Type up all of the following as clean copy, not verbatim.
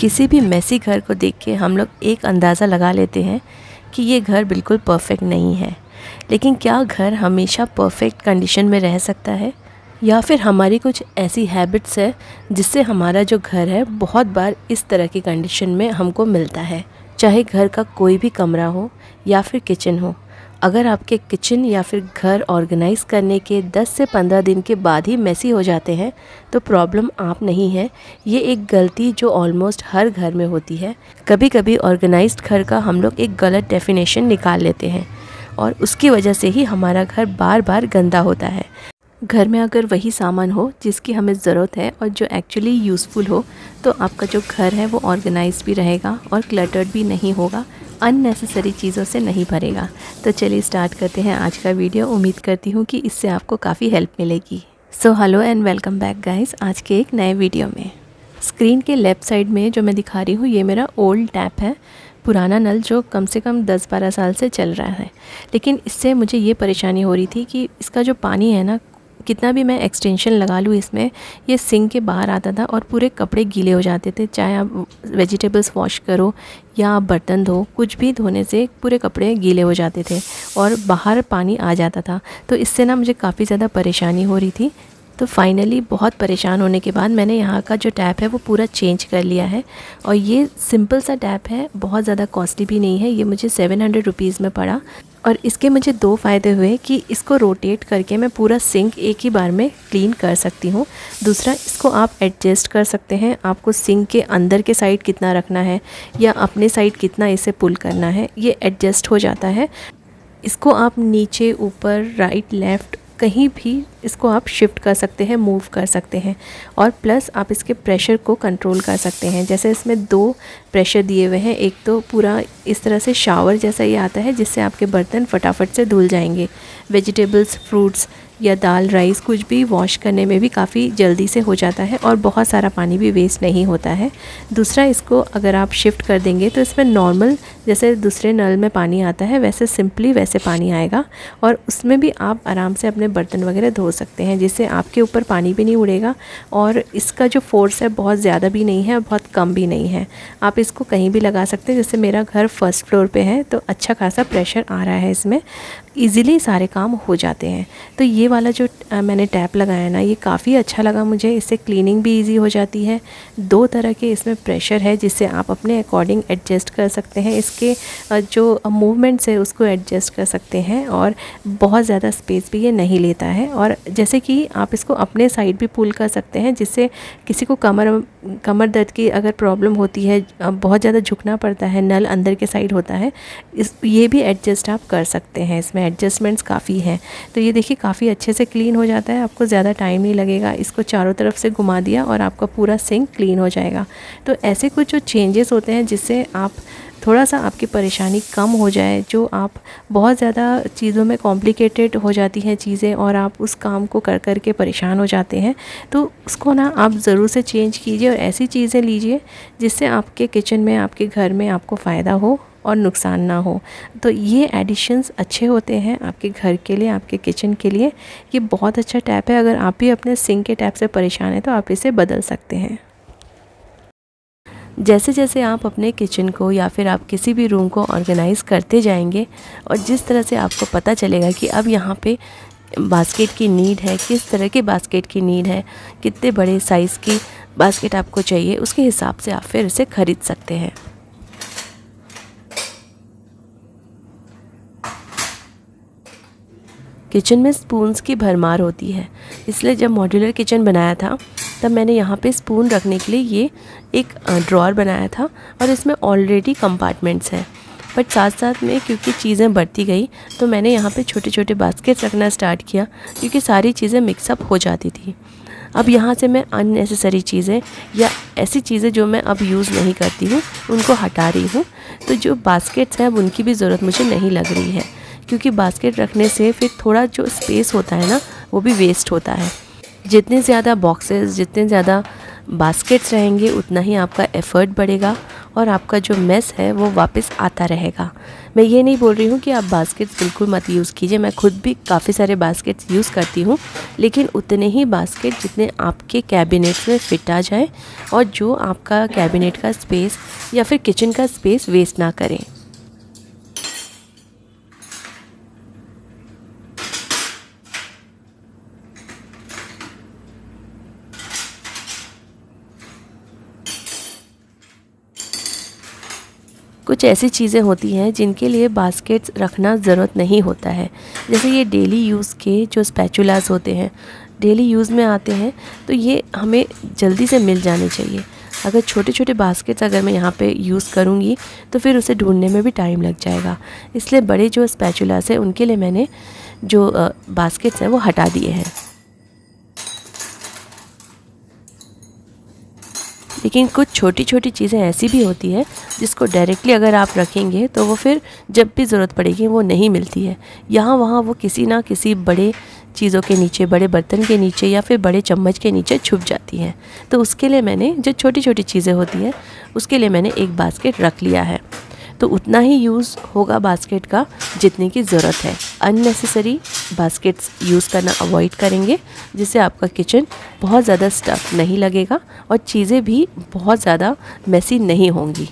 किसी भी मेसी घर को देख के हम लोग एक अंदाज़ा लगा लेते हैं कि ये घर बिल्कुल परफेक्ट नहीं है। लेकिन क्या घर हमेशा परफेक्ट कंडीशन में रह सकता है, या फिर हमारी कुछ ऐसी हैबिट्स है जिससे हमारा जो घर है बहुत बार इस तरह की कंडीशन में हमको मिलता है। चाहे घर का कोई भी कमरा हो या फिर किचन हो, अगर आपके किचन या फिर घर ऑर्गेनाइज़ करने के 10 से 15 दिन के बाद ही मेसी हो जाते हैं तो प्रॉब्लम आप नहीं है। ये एक गलती जो ऑलमोस्ट हर घर में होती है। कभी कभी ऑर्गेनाइज्ड घर का हम लोग एक गलत डेफिनेशन निकाल लेते हैं और उसकी वजह से ही हमारा घर बार बार गंदा होता है। घर में अगर वही सामान हो जिसकी हमें ज़रूरत है और जो एक्चुअली यूज़फुल हो, तो आपका जो घर है वो ऑर्गेनाइज भी रहेगा और क्लटर्ड भी नहीं होगा, अननेसेसरी चीज़ों से नहीं भरेगा। तो चलिए स्टार्ट करते हैं आज का वीडियो। उम्मीद करती हूँ कि इससे आपको काफ़ी हेल्प मिलेगी। So hello and welcome back guys, आज के एक नए वीडियो में। स्क्रीन के लेफ़्ट साइड में जो मैं दिखा रही हूँ ये मेरा ओल्ड टैप है, पुराना नल जो कम से कम 10-12 साल से चल रहा है। लेकिन इससे मुझे ये परेशानी हो रही थी कि इसका जो पानी है ना, कितना भी मैं एक्सटेंशन लगा लूँ इसमें, ये सिंक के बाहर आता था और पूरे कपड़े गीले हो जाते थे। चाहे आप वेजिटेबल्स वॉश करो या आप बर्तन धो, कुछ भी धोने से पूरे कपड़े गीले हो जाते थे और बाहर पानी आ जाता था। तो इससे ना मुझे काफ़ी ज़्यादा परेशानी हो रही थी। तो फाइनली बहुत परेशान होने के बाद मैंने यहाँ का जो टैप है वो पूरा चेंज कर लिया है। और ये सिंपल सा टैप है, बहुत ज़्यादा कॉस्टली भी नहीं है। ये मुझे 700 रुपीज़ में पड़ा और इसके मुझे 2 फ़ायदे हुए कि इसको रोटेट करके मैं पूरा सिंक एक ही बार में क्लीन कर सकती हूँ। दूसरा, इसको आप एडजस्ट कर सकते हैं, आपको सिंक के अंदर के साइड कितना रखना है या अपने साइड कितना इसे पुल करना है, ये एडजस्ट हो जाता है। इसको आप नीचे, ऊपर, राइट, लेफ़्ट कहीं भी इसको आप शिफ्ट कर सकते हैं, मूव कर सकते हैं। और प्लस आप इसके प्रेशर को कंट्रोल कर सकते हैं। जैसे इसमें 2 प्रेशर दिए हुए हैं, एक तो पूरा इस तरह से शावर जैसा ये आता है जिससे आपके बर्तन फटाफट से धुल जाएंगे। वेजिटेबल्स, फ्रूट्स या दाल, राइस कुछ भी वॉश करने में भी काफ़ी जल्दी से हो जाता है और बहुत सारा पानी भी वेस्ट नहीं होता है। दूसरा, इसको अगर आप शिफ्ट कर देंगे तो इसमें नॉर्मल जैसे दूसरे नल में पानी आता है वैसे सिंपली वैसे पानी आएगा और उसमें भी आप आराम से अपने बर्तन वगैरह धो सकते हैं, जिससे आपके ऊपर पानी भी नहीं उड़ेगा और इसका जो फोर्स है बहुत ज़्यादा भी नहीं है और बहुत कम भी नहीं है। आप इसको कहीं भी लगा सकते हैं। जैसे मेरा घर फर्स्ट फ्लोर पे है तो अच्छा खासा प्रेशर आ रहा है, इसमें ईज़िली सारे काम हो जाते हैं। तो ये वाला जो मैंने टैप लगाया ना, ये काफ़ी अच्छा लगा मुझे। इससे क्लीनिंग भी इजी हो जाती है। 2 तरह के इसमें प्रेशर है जिससे आप अपने अकॉर्डिंग एडजस्ट कर सकते हैं। इसके जो मूवमेंट्स है उसको एडजस्ट कर सकते हैं और बहुत ज़्यादा स्पेस भी ये नहीं लेता है। और जैसे कि आप इसको अपने साइड भी पुल कर सकते हैं, जिससे किसी को कमर दर्द की अगर प्रॉब्लम होती है, बहुत ज़्यादा झुकना पड़ता है, नल अंदर के साइड होता है, ये भी एडजस्ट आप कर सकते हैं। इसमें एडजस्टमेंट्स काफ़ी हैं। तो ये देखिए काफ़ी अच्छे से क्लीन हो जाता है, आपको ज़्यादा टाइम नहीं लगेगा। इसको चारों तरफ से घुमा दिया और आपका पूरा सिंक क्लीन हो जाएगा। तो ऐसे कुछ जो चेंजेस होते हैं जिससे आप थोड़ा सा आपकी परेशानी कम हो जाए, जो आप बहुत ज़्यादा चीज़ों में कॉम्प्लिकेटेड हो जाती हैं चीज़ें और आप उस काम को कर कर के परेशान हो जाते हैं, तो उसको ना आप ज़रूर से चेंज कीजिए और ऐसी चीज़ें लीजिए जिससे आपके किचन में, आपके घर में आपको फ़ायदा हो और नुकसान ना हो। तो ये एडिशंस अच्छे होते हैं आपके घर के लिए, आपके किचन के लिए। ये बहुत अच्छा टैप है। अगर आप भी अपने सिंक के टैप से परेशान हैं तो आप इसे बदल सकते हैं। जैसे जैसे आप अपने किचन को या फिर आप किसी भी रूम को ऑर्गेनाइज़ करते जाएंगे और जिस तरह से आपको पता चलेगा कि अब यहाँ पे बास्केट की नीड है, किस तरह के बास्केट की नीड है, कितने बड़े साइज़ की बास्केट आपको चाहिए, उसके हिसाब से आप फिर इसे ख़रीद सकते हैं। किचन में स्पून्स की भरमार होती है, इसलिए जब मॉड्यूलर किचन बनाया था तब मैंने यहाँ पे स्पून रखने के लिए ये एक ड्रॉअर बनाया था और इसमें ऑलरेडी कंपार्टमेंट्स हैं। बट साथ साथ में क्योंकि चीज़ें बढ़ती गई तो मैंने यहाँ पे छोटे छोटे बास्केट्स रखना स्टार्ट किया, क्योंकि सारी चीज़ें मिक्सअप हो जाती थी। अब यहाँ से मैं अननेसेसरी चीज़ें या ऐसी चीज़ें जो मैं अब यूज़ नहीं करती हूँ उनको हटा रही हूँ। तो जो बास्केट्स हैं अब उनकी भी ज़रूरत मुझे नहीं लग रही है, क्योंकि बास्केट रखने से फिर थोड़ा जो स्पेस होता है ना वो भी वेस्ट होता है। जितने ज़्यादा बॉक्सेस, जितने ज़्यादा बास्केट्स रहेंगे उतना ही आपका एफ़र्ट बढ़ेगा और आपका जो मेस है वो वापस आता रहेगा। मैं ये नहीं बोल रही हूँ कि आप बास्केट्स बिल्कुल मत यूज़ कीजिए, मैं खुद भी काफ़ी सारे बास्केट्स यूज़ करती हूँ, लेकिन उतने ही बास्केट जितने आपके कैबिनेट्स में फ़िट आ जाए और जो आपका कैबिनेट का स्पेस या फिर किचन का स्पेस वेस्ट ना करें। कुछ ऐसी चीज़ें होती हैं जिनके लिए बास्केट्स रखना ज़रूरत नहीं होता है, जैसे ये डेली यूज़ के जो स्पैचुलास होते हैं, डेली यूज़ में आते हैं, तो ये हमें जल्दी से मिल जाने चाहिए। अगर छोटे छोटे बास्केट्स अगर मैं यहाँ पे यूज़ करूँगी तो फिर उसे ढूंढने में भी टाइम लग जाएगा, इसलिए बड़े जो स्पैचुलास है उनके लिए मैंने जो बास्केट्स हैं वो हटा दिए हैं। लेकिन कुछ छोटी छोटी चीज़ें ऐसी भी होती है जिसको डायरेक्टली अगर आप रखेंगे तो वो फिर जब भी ज़रूरत पड़ेगी वो नहीं मिलती है, यहाँ वहाँ वो किसी ना किसी बड़े चीज़ों के नीचे, बड़े बर्तन के नीचे या फिर बड़े चम्मच के नीचे छुप जाती हैं। तो उसके लिए मैंने जो छोटी छोटी चीज़ें होती हैं उसके लिए मैंने एक बास्केट रख लिया है। तो उतना ही यूज़ होगा बास्केट का जितने की ज़रूरत है। अननेसेसरी बास्केट्स यूज़ करना अवॉइड करेंगे, जिससे आपका किचन बहुत ज़्यादा स्टफ़ नहीं लगेगा और चीज़ें भी बहुत ज़्यादा मेसी नहीं होंगी।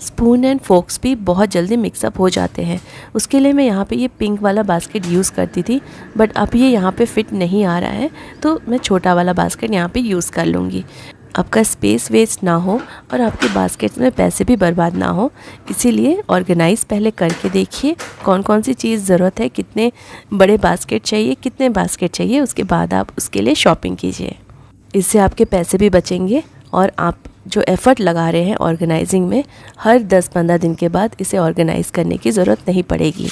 स्पून एंड फोक्स भी बहुत जल्दी मिक्सअप हो जाते हैं। उसके लिए मैं यहाँ पे ये पिंक वाला बास्केट यूज़ करती थी, बट अब ये यहाँ पे फिट नहीं आ रहा है, तो मैं छोटा वाला बास्केट यहाँ पे यूज़ कर लूँगी। आपका स्पेस वेस्ट ना हो और आपके बास्केट्स में पैसे भी बर्बाद ना हो, इसीलिए ऑर्गेनाइज़ पहले करके देखिए कौन कौन सी चीज़ ज़रूरत है, कितने बड़े बास्केट चाहिए, कितने बास्केट चाहिए, उसके बाद आप उसके लिए शॉपिंग कीजिए। इससे आपके पैसे भी बचेंगे और आप जो एफ़र्ट लगा रहे हैं ऑर्गेनाइजिंग में, हर 10-15 दिन के बाद इसे ऑर्गेनाइज़ करने की ज़रूरत नहीं पड़ेगी।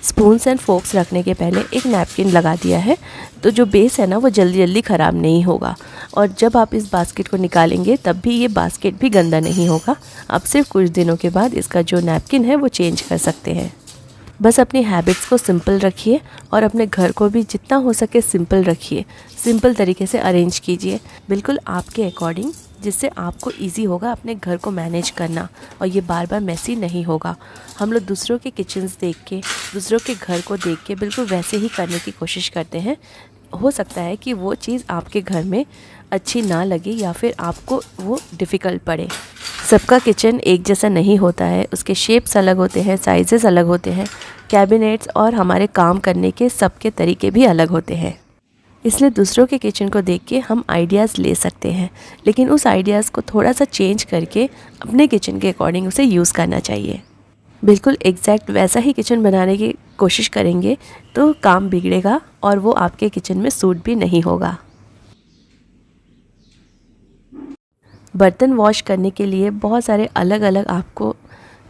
स्पून्स एंड फोक्स रखने के पहले एक नैपकिन लगा दिया है, तो जो बेस है ना वो जल्दी जल्दी ख़राब नहीं होगा और जब आप इस बास्केट को निकालेंगे तब भी ये बास्केट भी गंदा नहीं होगा। आप सिर्फ कुछ दिनों के बाद इसका जो नैपकिन है वो चेंज कर सकते हैं। बस अपनी हैबिट्स को सिंपल रखिए और अपने घर को भी जितना हो सके सिंपल रखिए, सिंपल तरीके से अरेंज कीजिए, बिल्कुल आपके अकॉर्डिंग, जिससे आपको इजी होगा अपने घर को मैनेज करना और ये बार बार मेसी नहीं होगा। हम लोग दूसरों के किचन्स देख के, दूसरों के घर को देख के बिल्कुल वैसे ही करने की कोशिश करते हैं। हो सकता है कि वो चीज़ आपके घर में अच्छी ना लगे या फिर आपको वो डिफ़िकल्ट पड़े। सबका किचन एक जैसा नहीं होता है, उसके शेप्स अलग होते हैं, साइजेस अलग होते हैं, कैबिनेट्स और हमारे काम करने के सबके तरीके भी अलग होते हैं। इसलिए दूसरों के किचन को देख के हम आइडियाज़ ले सकते हैं, लेकिन उस आइडियाज़ को थोड़ा सा चेंज करके अपने किचन के अकॉर्डिंग उसे यूज़ करना चाहिए। बिल्कुल एग्जैक्ट वैसा ही किचन बनाने की कोशिश करेंगे तो काम बिगड़ेगा और वो आपके किचन में सूट भी नहीं होगा। बर्तन वॉश करने के लिए बहुत सारे अलग अलग आपको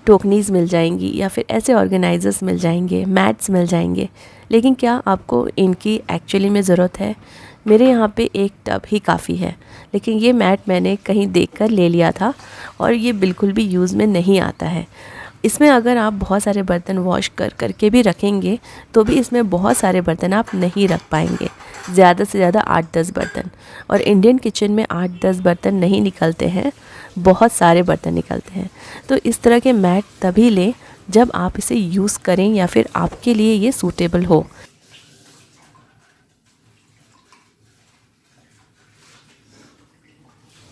टोकनीज़ मिल जाएंगी या फिर ऐसे ऑर्गेनाइजर्स मिल जाएंगे, मैट्स मिल जाएंगे, लेकिन क्या आपको इनकी एक्चुअली में ज़रूरत है? मेरे यहाँ पे एक टब ही काफ़ी है, लेकिन ये मैट मैंने कहीं देखकर ले लिया था और ये बिल्कुल भी यूज़ में नहीं आता है। इसमें अगर आप बहुत सारे बर्तन वॉश करके भी रखेंगे तो भी इसमें बहुत सारे बर्तन आप नहीं रख पाएंगे, ज़्यादा से ज़्यादा 8-10 बर्तन। और इंडियन किचन में 8-10 बर्तन नहीं निकलते हैं, बहुत सारे बर्तन निकलते हैं। तो इस तरह के मैट तभी लें जब आप इसे यूज़ करें या फिर आपके लिए ये सूटेबल हो।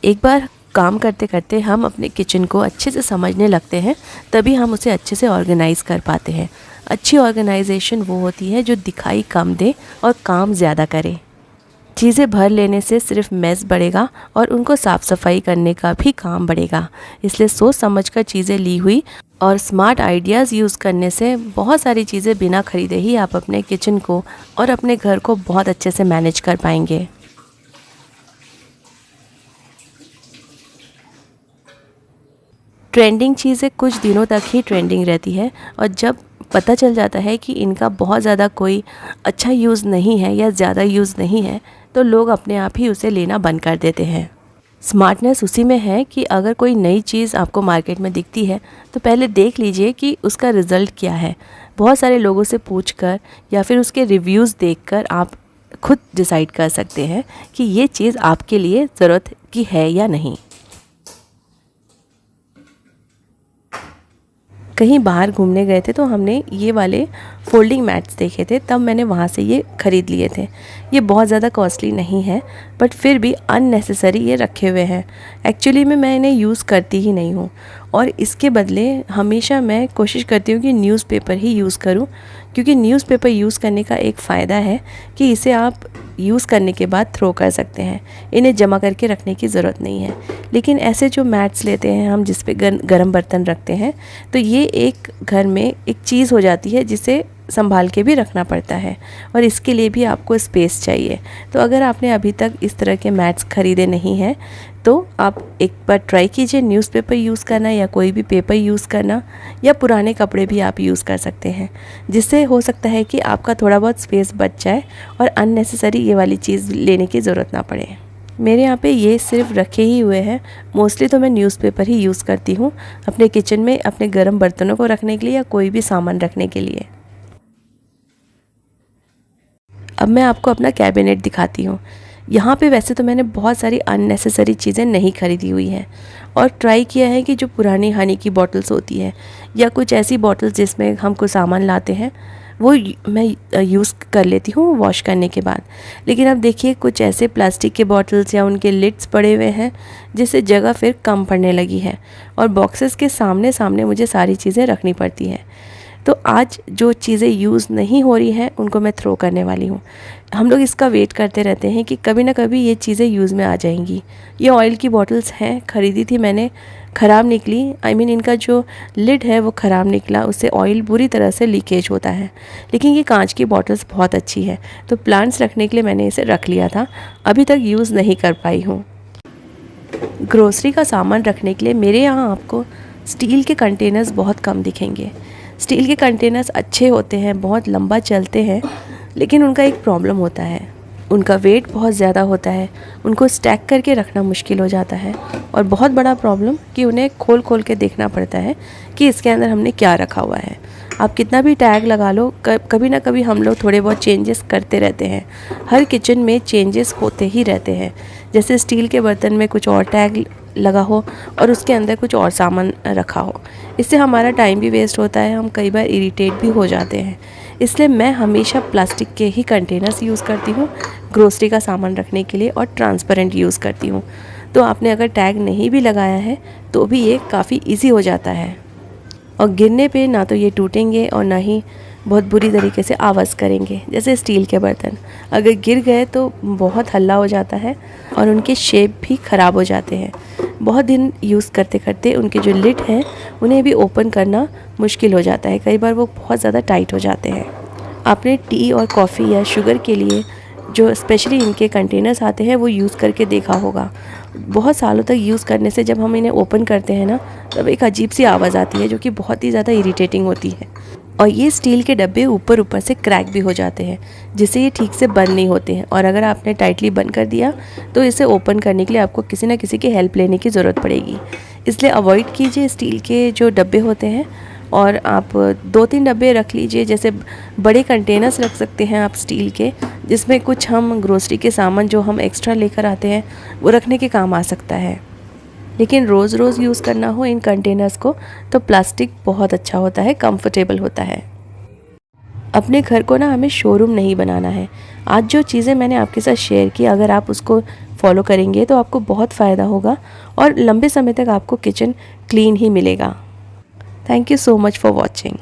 एक बार काम करते करते हम अपने किचन को अच्छे से समझने लगते हैं, तभी हम उसे अच्छे से ऑर्गेनाइज़ कर पाते हैं। अच्छी ऑर्गेनाइजेशन वो होती है जो दिखाई कम दे और काम ज़्यादा करे। चीज़ें भर लेने से सिर्फ मेस बढ़ेगा और उनको साफ़ सफाई करने का भी काम बढ़ेगा। इसलिए सोच समझकर चीज़ें ली हुई और स्मार्ट आइडियाज़ यूज़ करने से बहुत सारी चीज़ें बिना ख़रीदे ही आप अपने किचन को और अपने घर को बहुत अच्छे से मैनेज कर पाएंगे। ट्रेंडिंग चीज़ें कुछ दिनों तक ही ट्रेंडिंग रहती है और जब पता चल जाता है कि इनका बहुत ज़्यादा कोई अच्छा यूज़ नहीं है या ज़्यादा यूज़ नहीं है, तो लोग अपने आप ही उसे लेना बंद कर देते हैं। स्मार्टनेस उसी में है कि अगर कोई नई चीज़ आपको मार्केट में दिखती है तो पहले देख लीजिए कि उसका रिज़ल्ट क्या है। बहुत सारे लोगों से पूछकर या फिर उसके रिव्यूज़ देखकर आप खुद डिसाइड कर सकते हैं कि ये चीज़ आपके लिए ज़रूरत की है या नहीं। कहीं बाहर घूमने गए थे तो हमने ये वाले फोल्डिंग मैट्स देखे थे, तब मैंने वहाँ से ये ख़रीद लिए थे। ये बहुत ज़्यादा कॉस्टली नहीं है, बट फिर भी अननेसेसरी ये रखे हुए हैं। एक्चुअली में मैं इन्हें यूज़ करती ही नहीं हूँ, और इसके बदले हमेशा मैं कोशिश करती हूँ कि न्यूज़पेपर ही यूज़ करूँ, क्योंकि न्यूज़पेपर यूज़ करने का एक फ़ायदा है कि इसे आप यूज़ करने के बाद थ्रो कर सकते हैं, इन्हें जमा करके रखने की ज़रूरत नहीं है। लेकिन ऐसे जो मैट्स लेते हैं हम, जिस पे गर्म बर्तन रखते हैं, तो ये एक घर में एक चीज़ हो जाती है जिसे संभाल के भी रखना पड़ता है, और इसके लिए भी आपको स्पेस चाहिए। तो अगर आपने अभी तक इस तरह के मैट्स ख़रीदे नहीं हैं तो आप एक बार ट्राई कीजिए न्यूज़पेपर यूज़ करना, या कोई भी पेपर यूज़ करना, या पुराने कपड़े भी आप यूज़ कर सकते हैं, जिससे हो सकता है कि आपका थोड़ा बहुत स्पेस बच जाए और अननेसेसरी ये वाली चीज़ लेने की ज़रूरत ना पड़े। मेरे यहाँ पे ये सिर्फ रखे ही हुए हैं। मोस्टली तो मैं न्यूज़पेपर ही यूज़ करती हूँ अपने किचन में, अपने गर्म बर्तनों को रखने के लिए या कोई भी सामान रखने के लिए। अब मैं आपको अपना कैबिनेट दिखाती हूँ। यहाँ पे वैसे तो मैंने बहुत सारी अननेसेसरी चीज़ें नहीं ख़रीदी हुई हैं, और ट्राई किया है कि जो पुरानी हनी की बॉटल्स होती है, या कुछ ऐसी बॉटल्स जिसमें हम कुछ सामान लाते हैं, वो मैं यूज़ कर लेती हूँ वॉश करने के बाद। लेकिन अब देखिए कुछ ऐसे प्लास्टिक के बॉटल्स या उनके लिड्स पड़े हुए हैं, जिससे जगह फिर कम पड़ने लगी है, और बॉक्सेस के सामने सामने मुझे सारी चीज़ें रखनी पड़ती हैं। तो आज जो चीज़ें यूज़ नहीं हो रही हैं उनको मैं थ्रो करने वाली हूँ। हम लोग इसका वेट करते रहते हैं कि कभी ना कभी ये चीज़ें यूज़ में आ जाएंगी। ये ऑयल की बॉटल्स हैं, ख़रीदी थी मैंने, ख़राब निकली। इनका जो लिड है वो ख़राब निकला, उससे ऑयल बुरी तरह से लीकेज होता है। लेकिन ये कांच की बॉटल्स बहुत अच्छी है, तो प्लांट्स रखने के लिए मैंने इसे रख लिया था, अभी तक यूज़ नहीं कर पाई हूँ। ग्रोसरी का सामान रखने के लिए मेरे यहाँ आपको स्टील के कंटेनर्स बहुत कम दिखेंगे। स्टील के कंटेनर्स अच्छे होते हैं, बहुत लंबा चलते हैं, लेकिन उनका एक प्रॉब्लम होता है, उनका वेट बहुत ज़्यादा होता है, उनको स्टैक करके रखना मुश्किल हो जाता है, और बहुत बड़ा प्रॉब्लम कि उन्हें खोल खोल के देखना पड़ता है कि इसके अंदर हमने क्या रखा हुआ है। आप कितना भी टैग लगा लो, कभी ना कभी हम लोग थोड़े बहुत चेंजेस करते रहते हैं। हर किचन में चेंजेस होते ही रहते हैं। जैसे स्टील के बर्तन में कुछ और टैग लगा हो और उसके अंदर कुछ और सामान रखा हो, इससे हमारा टाइम भी वेस्ट होता है, हम कई बार इरिटेट भी हो जाते हैं। इसलिए मैं हमेशा प्लास्टिक के ही कंटेनर्स यूज़ करती हूँ ग्रोसरी का सामान रखने के लिए, और ट्रांसपेरेंट यूज़ करती हूँ। तो आपने अगर टैग नहीं भी लगाया है तो भी ये काफ़ी ईजी हो जाता है, और गिरने पे ना तो ये टूटेंगे और ना ही बहुत बुरी तरीके से आवाज़ करेंगे। जैसे स्टील के बर्तन अगर गिर गए तो बहुत हल्ला हो जाता है, और उनके शेप भी ख़राब हो जाते हैं। बहुत दिन यूज़ करते करते उनके जो लिड हैं उन्हें भी ओपन करना मुश्किल हो जाता है, कई बार वो बहुत ज़्यादा टाइट हो जाते हैं। आपने टी और कॉफ़ी या शुगर के लिए जो स्पेशली इनके कंटेनर्स आते हैं वो यूज़ करके देखा होगा। बहुत सालों तक यूज़ करने से जब हम इन्हें ओपन करते हैं ना, तब एक अजीब सी आवाज़ आती है जो कि बहुत ही ज़्यादा इरिटेटिंग होती है। और ये स्टील के डब्बे ऊपर ऊपर से क्रैक भी हो जाते हैं, जिससे ये ठीक से बंद नहीं होते हैं, और अगर आपने टाइटली बंद कर दिया तो इसे ओपन करने के लिए आपको किसी न किसी की हेल्प लेने की ज़रूरत पड़ेगी। इसलिए अवॉइड कीजिए स्टील के जो डब्बे होते हैं, और आप 2-3 डब्बे रख लीजिए। जैसे बड़े कंटेनर्स रख सकते हैं आप स्टील के, जिसमें कुछ हम ग्रोसरी के सामान जो हम एक्स्ट्रा लेकर आते हैं वो रखने के काम आ सकता है। लेकिन रोज़ रोज़ यूज़ करना हो इन कंटेनर्स को तो प्लास्टिक बहुत अच्छा होता है, कंफर्टेबल होता है। अपने घर को ना हमें शोरूम नहीं बनाना है। आज जो चीज़ें मैंने आपके साथ शेयर की, अगर आप उसको फॉलो करेंगे तो आपको बहुत फ़ायदा होगा, और लंबे समय तक आपको किचन क्लीन ही मिलेगा। Thank you so much for watching.